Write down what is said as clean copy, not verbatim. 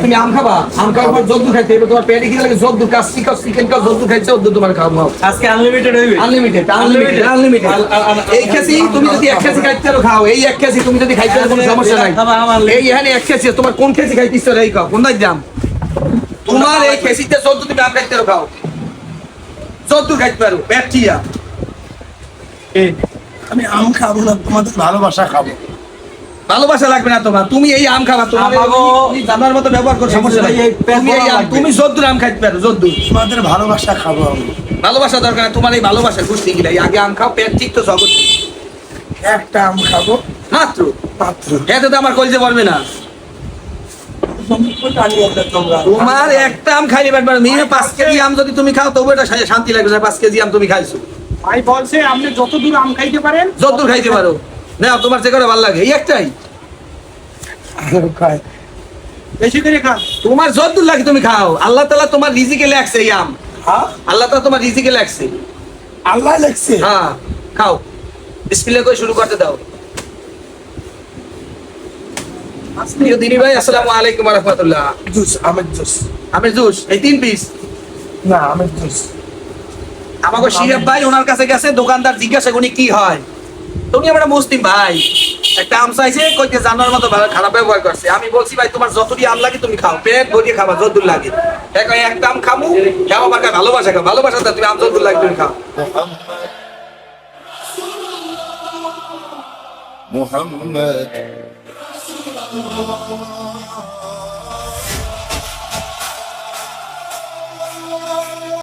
তুমি আম খাবা, আম খাওয়ার পর যদ্দু খাইতে হবে, তোমার পেটে কি লাগে যদ্দু কাশি খাও, চিকেন খাও, যদ্দু খাইছে যদ্দু তোমার খাওয়া আজকে আনলিমিটেড হইবে। আনলিমিটেড এই কেজি তুমি যদি 1 কেজি খাইতে পারো খাও, এই 1 কেজি তুমি যদি খাইতে পারো কোনো সমস্যা নাই। এই এখানে 1 কেজি তোমার কোন কেজি খাইতে ইচ্ছা এই খাও, কোন দাম তোমার এই কেজিতে যদ্দু তুমি আম খাইতে পারো খাও, যদ্দু খাইতে পারো পেট টিয়া। আমি আম খাবো না, তোমাদের ভালোবাসা খাবো। ভালোবাসা লাগবে না তোমার, তুমি এই আম খাবা, তোমার জানার মতো ব্যবহার করো, সমস্যা নাই। তুমি এই আম, তুমি যদ্দুর আম খাইতে পারো যদ্দু। তোমাদের ভালোবাসা খাবো আমি। ভালোবাসা দরকার নাই, তোমার এই ভালোবাসার গোষ্ঠী গিলাই আগে আম খাও, পেট ঠিক তো জগৎ একটা আম খাবো মাত্র। মাত্র। এতে তো আমার কলজে পারবে না, তোমার একটা আম খাইলে পেট ভরবে। মিনিমাম 5 কেজি আম যদি তুমি খাও তবু এটা শান্তি লাগবে না। 5 কেজি আম তুমি খাইছো, ভাই বলছে আপনি যতদূর আম খাইতে পারেন যদ্দুর খাইতে পারো না, তোমার যে করে ভালো লাগে এই একটাই, বেশি করে খান। তোমার যদ্দুর লাগে তুমি খাও। আল্লাহ তাআলা তোমার রিজিকে লেখছে এই আম, হ্যাঁ আল্লাহ তাআলা তোমার রিজিকে লেখছে। আল্লাহ লেখছে। হ্যাঁ খাও, বিসমিল্লাহ করে শুরু করতে দাও। প্রিয় দিনী ভাই, আসসালামু আলাইকুম ওয়া রাহমাতুল্লাহ। জুস, আমের জুস। আমের জুস এই 3 পিস। না, আমের জুস। আমাকে শিরাপ ভাই ওনার কাছে গেছে, দোকানদার জিজ্ঞাসা উনি কি হয়, তুমি আমরা মুসলিম ভাই, একটা আম চাইছে, কইতে জানার মতো খারাপ ব্যবহার করছে। আমি বলছি ভাই তোমার যতটি আম লাগে তুমি খাও, পেট ভরিয়ে খাবা, যতদূর লাগে। একটা আম খামু, খাও আমার ভালোবাসা খাও, ভালোবাসা দাও, তুমি আম যতদূর লাগে তুমি খাও। محمد